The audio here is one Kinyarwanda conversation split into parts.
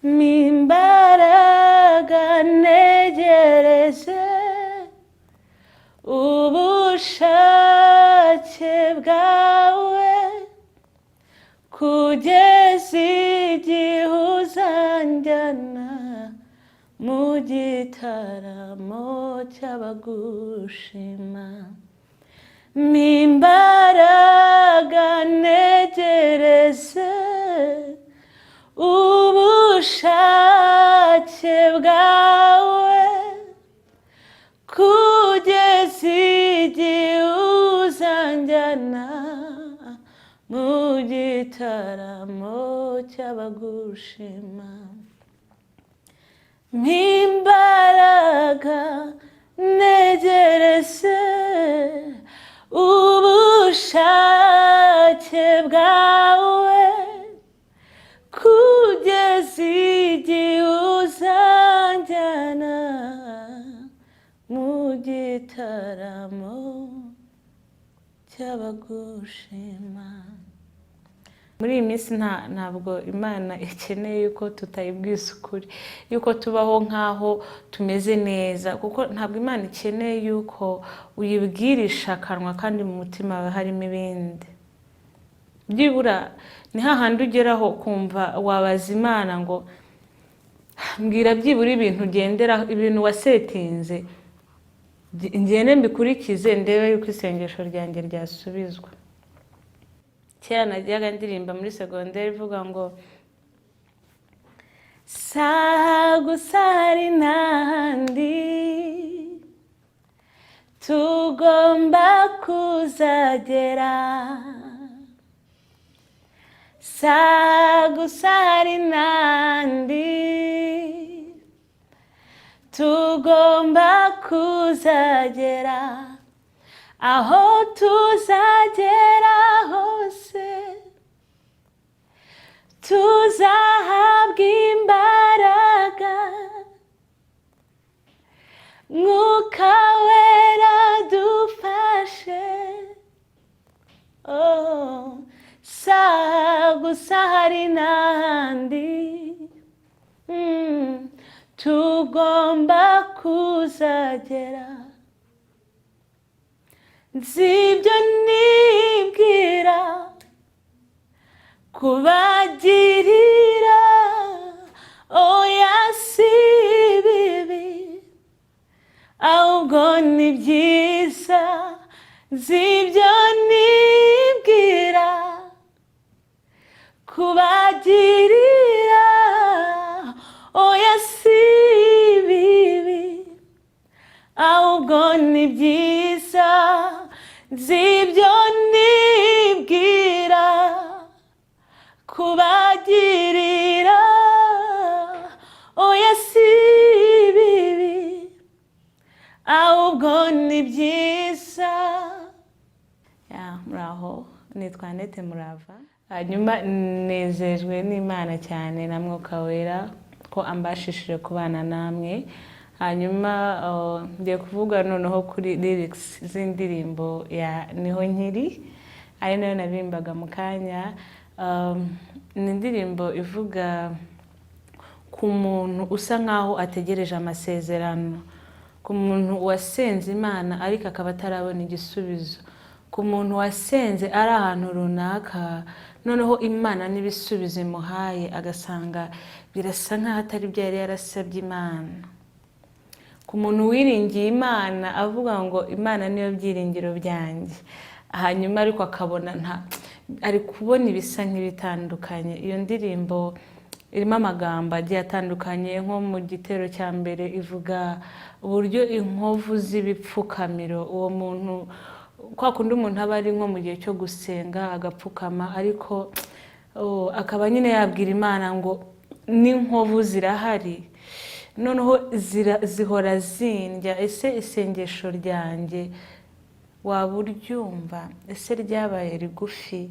Mimbaraga ntegereje ubushake bwawe kugeza igihe uzanjyana mu gitaramo cy'abagushima. Mimbaraga ntegereje ubushake bwawe kugeza igihe uzanjyana mu gitaramo cy'abagushima. Mimbaraga ntegereje ubushake bwawe kugeza igihe uzanjyana mu gitaramo cy'abagushima. Muri iyi minsi ntabwo Imana ikeneye yuko tutayibwiza ukuri, yuko tubaho nk'aho tumeze neza, kuko ntabwo Imana ikeneye yuko uyibwirisha akanwa kandi mu mutima wawe harimo ibindi. Byibura ni hahandi ugeraho kumva wabaza Imana ngo mbwira byibura ibintu ugendera, ibintu wasetinze ngende mbikurikize ndebe yuko isengesho ryanjye ryasubizwa. Kera najyaga ndirimba muri segonderi ivuga ngo saha gusa hari n'ahandi tugomba kuzagera, saha gusa hari n'ahandi tugomba kuzagera, aho tuzagera hose tuzahabwa imbaraga, Mwuka Wera dufashe. Oh, saha gusa hari n'ahandi tugomba kuzagera. Nzibyo nibwira kubagirira, oya si bibi ahubwo ni byiza. Nzibyo nibwira kubagirira, oya si bibi ahubwo ni byiza. Nzibyo nibwira kubagirira, oya si bibi ahubwo ni byiza. Muraho, nitwa Annette Murava. Hanyuma nezejwe n'Imana cyane na Mwuka Wera ko ambashishije kubana namwe. Hanyuma ngiye kuvuga noneho kuri lyrics z'indirimbo ya Niho Nkiri, ari nayo nabimbaga mu kanya. Ni indirimbo ivuga ku muntu usa nkaho ategereje amasezerano, ku muntu wasenze Imana ariko akaba atarabona igisubizo, ku muntu wasenze ari ahantu runaka noneho Imana n'ibisubizo imuhaye agasanga birasa nkaho atari byo yari yarasabye Imana, ku muntu wiringiye Imana avuga ngo Imana niyo byiringiro byanjye, hanyuma ariko akabona ari kubona ibisa nk'ibitandukanye. Iyo ndirimbo irimo amagambo agiye atandukanye, nko mu gitero cya mbere ivuga uburyo inkovu z'ibipfukamiro, uwo muntu kwa kundi umuntu aba ari nko mu gihe cyo gusenga agapfukama, ariko akaba nyine yabwira Imana ngo n'inkovu zirahari noneho zihora zindya, ese isengesho ryanjye waba uryumva? Ese ryabaye rigufi?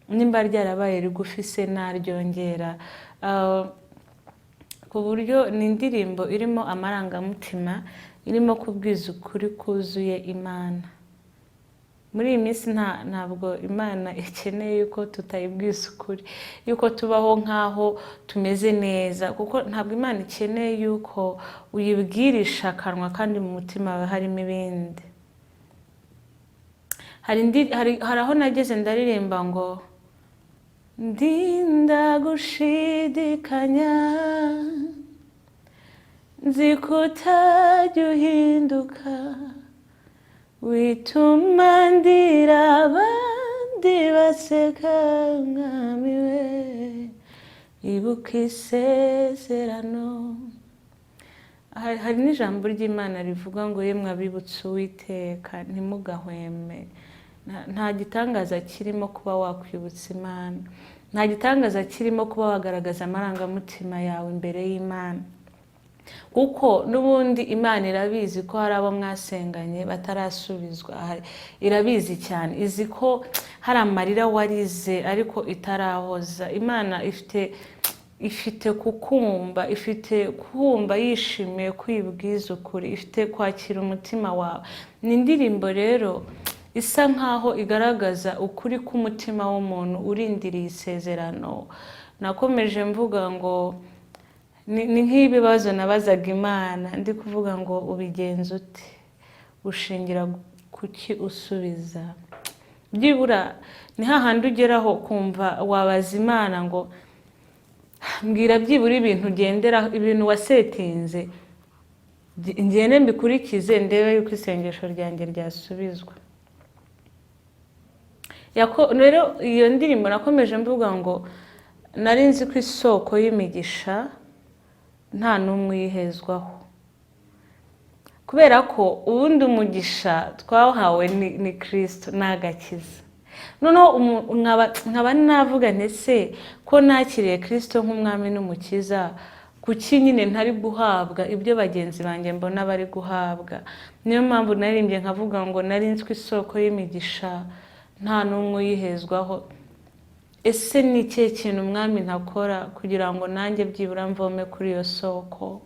Nimba ryarabaye rigufi se naryongera? Ku buryo ni indirimbo irimo amarangamutima, irimo kubwiza ukuri kuzuye Imana. muri iyi minsi ntabwo Imana ikeneye yuko tutayibwiza ukuri, yuko tubaho nk'aho tumeze neza, kuko ntabwo Imana ikeneye yuko uyibwirisha akanwa kandi mu mutima wawe harimo ibindi. Hari aho nageze ndaririmba ngo ndinda gushidikanya nzi ko utajya uhinduka, wituma ndira abandi baseka, mwami we ibuka isezerano. Hari n'ijambo ry'Imana rivuga ngo yemwe abibutse Uwiteka ntimugahweme. Nta gitangaza kirimo kuba wakwibutsa Imana, nta gitangaza kirimo kuba wagaragaza amarangamutima yawe imbere y'Imana, kuko n'ubundi Imana irabizi ko hari abo mwasenganye batarasubizwa. Irabizi cyane, izi ko hari amarira warize ariko itarahoza. Imana ifite kukumva, ifite kumva yishimiye kwibwiza ukuri, ifite kwakira umutima wawe. Ni indirimbo rero isa nkaho igaragaza ukuri k'umutima w'umuntu urindiriye isezerano. Nakomeje mvuga ngo ni nk'ibibazo nabazaga Imana, ndi kuvuga ngo ubigenza ute, ushingira kuki usubiza. Byibura ni hahandi ugeraho kumva wabaza Imana ngo mbwira byibura ibintu ugendera, ibintu wasetinze, ngende mbikurikize ndebe yuko isengesho ryanjye ryasubizwa. Rero iyo ndirimbo nakomeje mvuga ngo nari nzi ko isoko y'imigisha nta n'umwe uyihezwaho, kubera ko ubundi umugisha twahawe ni Kristo, ni agakiza. Noneho nkaba navuga ntese ko nakiriye Kristo nk'umwami n'umukiza, kuki nyine ntari guhabwa ibyo bagenzi banjye mbona bari guhabwa? Niyo mpamvu naririmbye nkavuga ngo nari nzi ko isoko y'imigisha nta n'umwe uyihezwaho. Ese ni ikihe kintu umwami ntakora kugira ngo nanjye byibura mvome kuri iyo soko?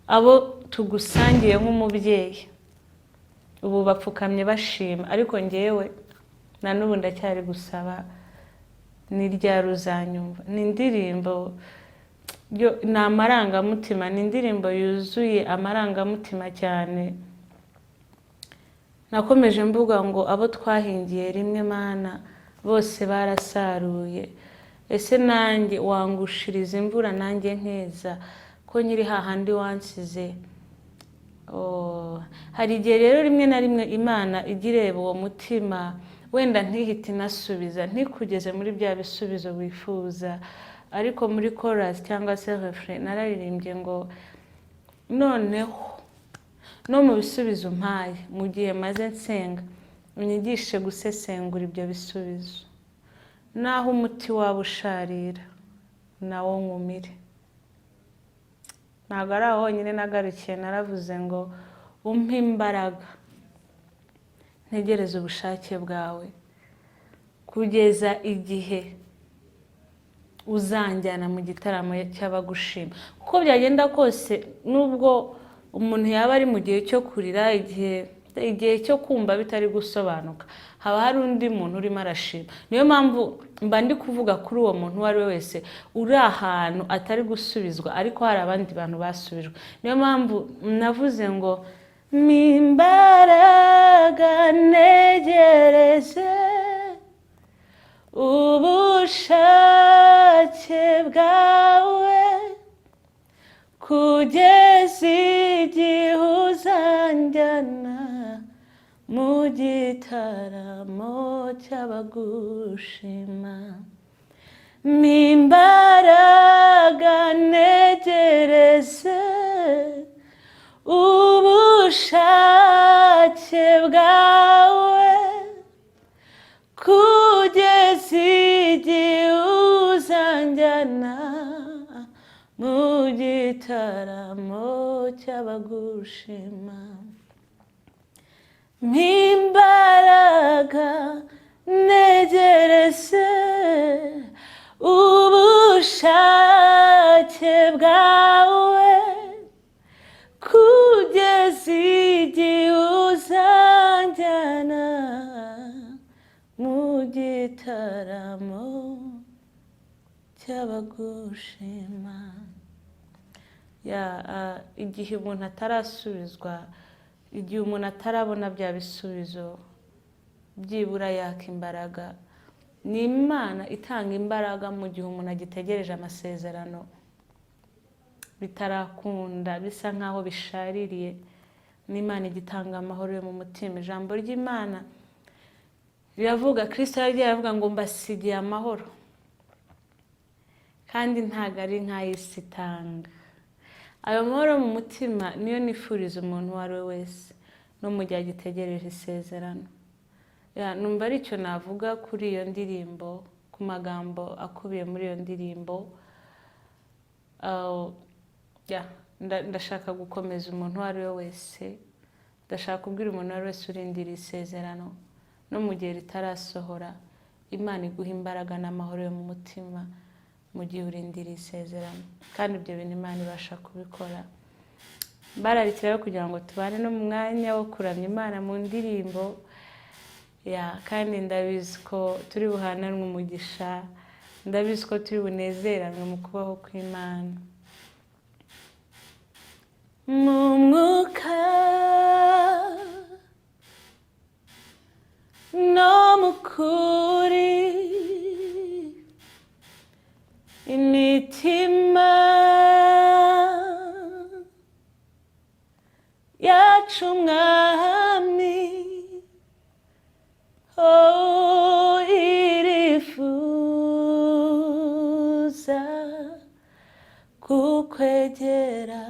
Abo tugusangiye nk'umubyeyi ubu bapfukamye bashima, ariko ngewe na n'ubu ndacyari gusaba, ni ryari uzanyumva? Ni indirimbo ni amarangamutima, ni indirimbo yuzuye amarangamutima cyane. Nakomeje mvuga ngo abo twahingiye rimwe Mana bose barasaruye. Ese nanjye wangushiriza imvura nanjye nkeza ko nyiri hahandi wansize? Hari igihe rero rimwe na rimwe Imana igireba uwo mutima, wenda ntihite inasubiza, ntikugeze muri bya bisubizo wifuza, ariko muri chorus cyangwa se refrain nararirimbye ngo noneho no mu bisubizo mpaye mu gihe maze nsenga, unyigishe gusesengura ibyo bisubizo, naho umuti waba usharira nawo nkumire. Ntabwo ari aho honyine nagarukiye, naravuze ngo umpe imbaraga ntegereze ubushake bwawe kugeza igihe uzanjyana mu gitaramo cy'abagushima. Uko byagenda kose, nubwo umuntu yaba ari mu gihe cyo kurira, igihe cyo kumva bitari gusobanuka, haba hari undi muntu urimo arashima. Niyo mpamvu mba ndi kuvuga kuri uwo muntu uwo ari we wese uri ahantu atari gusubizwa, ariko hari abandi bantu basubijwe. Niyo mpamvu navuze ngo imbaraga ntegereze ubushake bwawe kugeza igihe uzanjyana mu gitaramo cy'abagushima. Imbaraga ntegereze ubushake bwawe kugeza igihe uzanjyana mu gitaramo cy'abagushima. Imbaraga ntegereze ubushake bwawe kugeza igihe uzanjyana bagushima. Igihe umuntu atarasubizwa, igihe umuntu atarabona bya bisubizo, byibura yaka imbaraga. Ni Imana itanga imbaraga mu gihe umuntu agitegereje amasezerano bitarakunda, bisa nkaho bishaririye. Ni Imana igitanga amahoro yo mu mutima. Ijambo ry'Imana riravuga, Kristo yagiye aravuga ngo mbasigiye amahoro, kandi ntago ari nk'ay'isi itanga. Ayo mahoro mu mutima niyo nifuriza umuntu uwo ari we wese, no mu gihe agitegereje isezerano. Numva ari cyo navuga kuri iyo ndirimbo, ku magambo akubiye muri iyo ndirimbo. Ndashaka gukomeza umuntu uwo ari we wese, ndashaka kubwira umuntu uwo ari we wese urindiriye isezerano, no mu gihe ritarasohora, Imana iguha imbaraga n'amahoro yo mu mutima mu gihe urindiriye isezerano, kandi ibyo bintu Imana ibasha kubikora. Bararikira kugira ngo tubane no mu mwanya wo kuramya Imana mu ndirimbo, kandi ndabizi ko turi buhananwe umugisha, ndabizi ko turi bunezeranwe mu kubaho kw'Imana. Mu mwuka no mu kuri, imitima yacu Mwami irifuza kukwegera.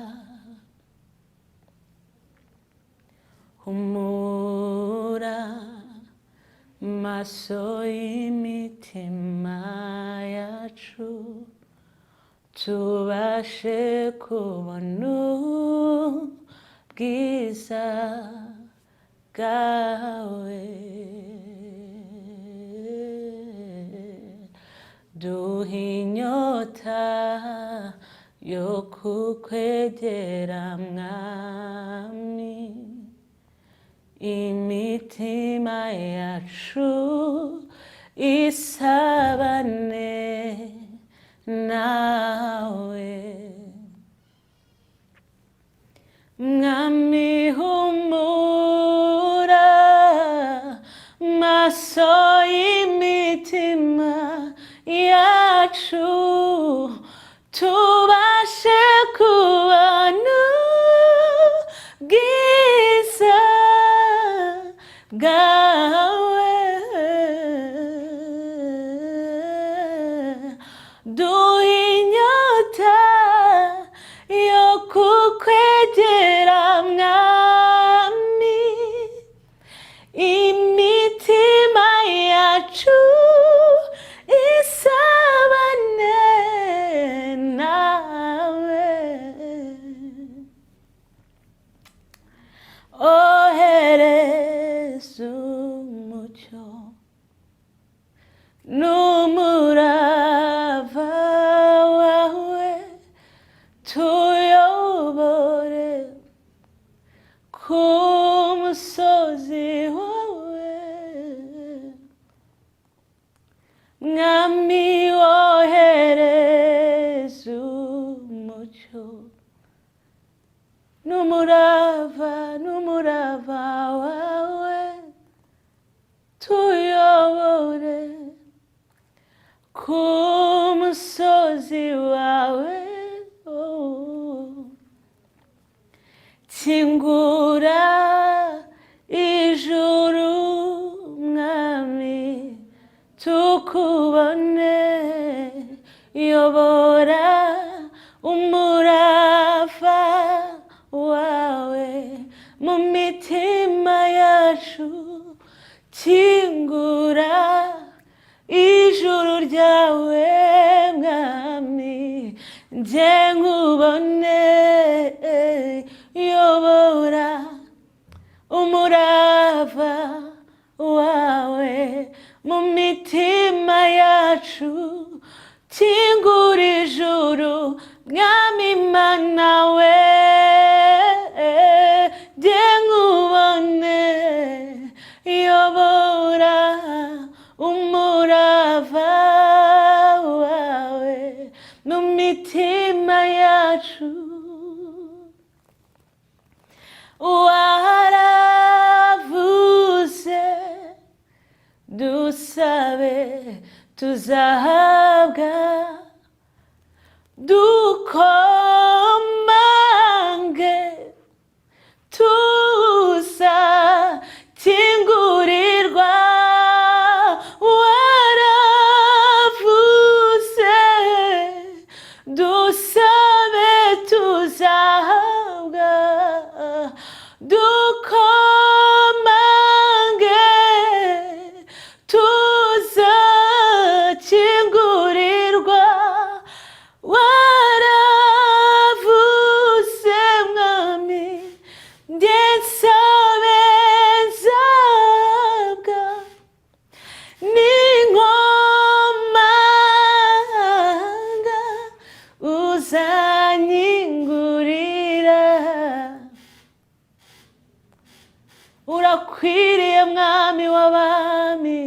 Humura maso y'imitima yacu, tubashe kubona ubwiza bwawe. Duha inyota yo kukwegera Mwami, imitima yacu isabane nawe. Mwami humura maso y'imitima yacu, tubashe kubona ubwiza bwawe. Duha inyota yo kukwegera Mwami, imitima yacu isabane nawe. Ohereza umucyo n'umurava wawe, tuyobore ku musozi wawe. Mwami wohereza umucyo n'umurava wawe, tuyobore ku musozi wawe. Kingura ijuru Mwami, tukubone. Yobora umurava wawe mu mitima yacu, kingura ijuru ryawe Mwami, nje nkubone. Yobora umurava wawe mu mitima yacu, kingura ijuru Mwami Mana we, nje nkubone. Yobora umurava wawe yacu waravuze dusabe tuzahabwa dukomange tuzakingurirwa waravuze dusabe tuzahabwa dukomange tuzakingurirwa waravuze mwami ndensabe nzabwa n'inkomanga uzanyingurira urakwiriye mwami w'abami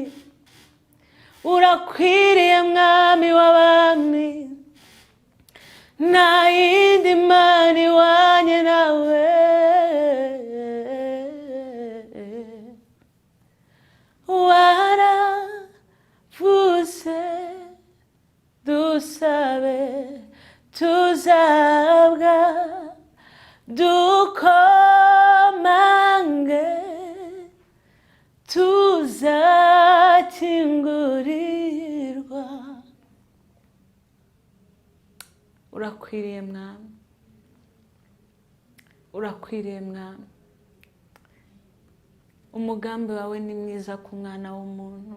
urakwiriye mwami w'abami nta yindi mana ihwanye nawe waravuze dusabe tuzahabwa dukomange tuzakingurirwa urakwiriye mwami urakwiriye mwami umugambi wawe ni mwiza ku mwana w'umuntu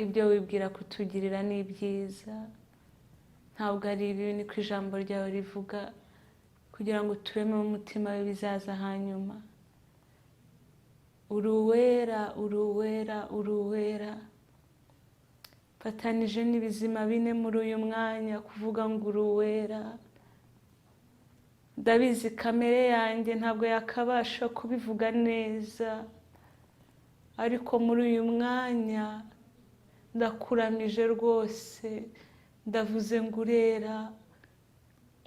ibyo wibwira kutugirira ni byiza ntabwo ari ibi niko ijambo ryawe rivuga kugira ngo tureme umutima w'ibizaza hanyuma uruwera uruwera uruwera fatanije n'ibizima bine muri uyu mwanya kuvuga ngo uruwera ndabizi kamere yanjye ntabwo yakabasha kubivuga neza ariko muri uyu mwanya ndakuramije rwose ndavuze ngo urera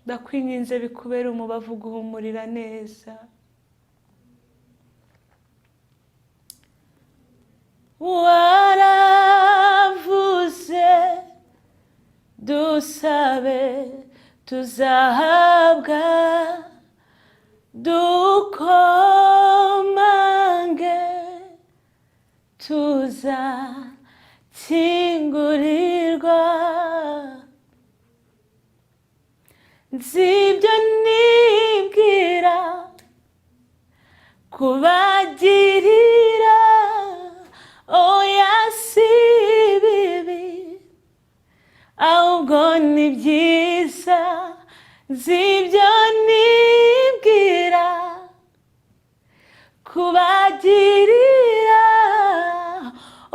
ndakwinginze bikubere umubavu guhumurira neza waravuze dusabe tuzahabwa dukomange tuzakingurirwa nzibyo nibwira kubagirira oya si bibi ahubwo ni byiza nzibyo nibwira kubagirira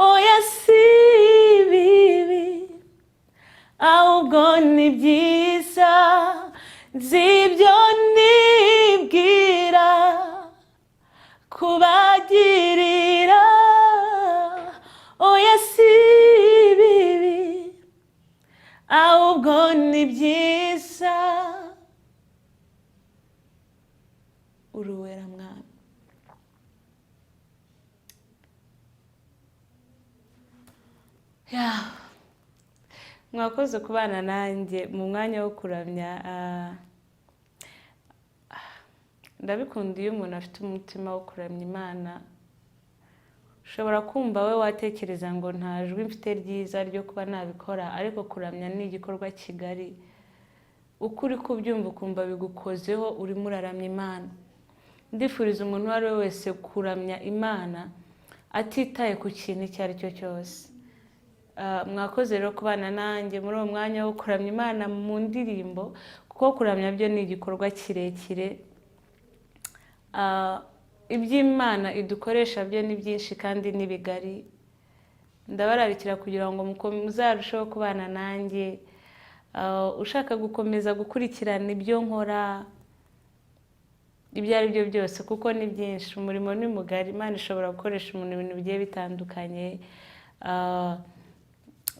oya si bibi ahubwo ni byiza nzibyo nibwira kubagirira oya si bibi ahubwo ni byiza uruwera mwami mwakoze kubana nanjye mu mwanya wo kuramya ndabikunda iyo umuntu afite umutima wo kuramya Imana ushobora kumva we watekereza ngo nta jwi mfite ryiza ryo kuba nabikora ariko kuramya ni igikorwa kigari uko uri kubyumva ukumva bigukozeho urimo uraramya Imana ndifuriza umuntu uwo ari we wese kuramya Imana atitaye ku kintu icyo ari cyo cyose mwakoze rero kubana nanjye muri uwo mwanya wo kuramya Imana mu ndirimbo kuko kuramya byo ni igikorwa kirekire iby'Imana idukoresha byo ni byinshi kandi ni bigari ndabararikira kugira ngo muzarusheho kubana nanjye ushaka gukomeza gukurikirana ibyo nkora ibyo ari byo byose kuko ni byinshi umurimo ni mugari Imana ishobora gukoresha umuntu ibintu bigiye bitandukanye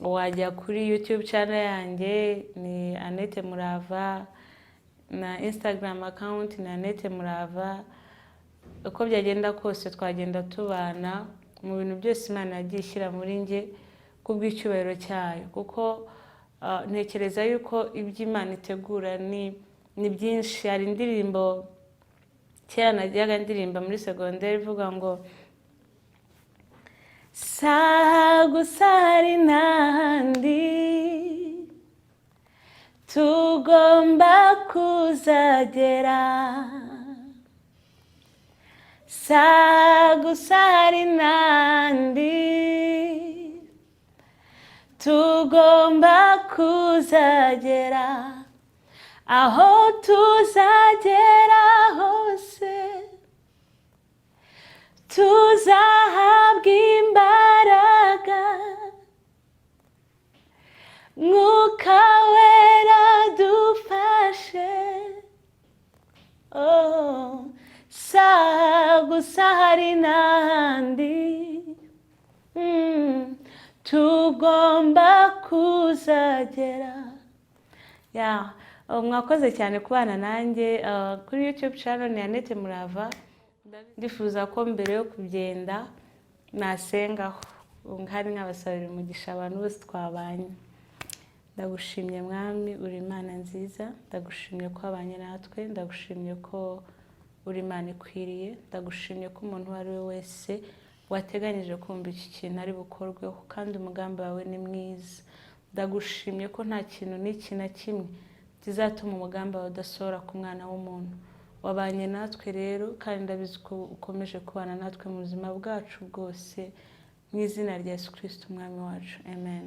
wajya kuri YouTube channel yanjye ni Annette Murava, na Instagram account ni Annette Murava. Uko byagenda kose twagenda tubana mu bintu byose Imana yagiye ishyira muri njye kubw'icyubahiro cyayo, kuko ntekereza yuko ibyo Imana itegura ni byinshi. Hari indirimbo kera najyaga ndirimba muri segonderi ivuga ngo sagusari n'ahandi tugomba kuzagera, sagusari n'ahandi tugomba kuzagera, aho tuzagera hose tuzahabwa imbaraga, Mwuka Wera dufashe. Oh, sagusari n'ahandi tugomba kuzagera. Mwakoze cyane kubana nanjye kuri YouTube channel ni Annette Murava. Ndifuza ko mbere yo kugenda nasengaho ngari nk'abasabira umugisha abantu bose twabanye. Ndagushimye Mwami, uri Imana nziza. Ndagushimye ko abanye natwe. Ndagushimye ko uri Imana ikwiriye. Ndagushimye ko umuntu wari we wese wateganyije kumva iki kintu ari bukorweho, kandi umugambi wawe ni mwiza. Ndagushimye ko nta kintu n'iki na kimwe kizatuma umugambi wawe udasohora ku mwana w'umuntu. Wabanye natwe rero, kandi ndabizi ko ukomeje kubana natwe mu buzima bwacu bwose, mu izina rya Yesu Kristo umwami wacu, amen.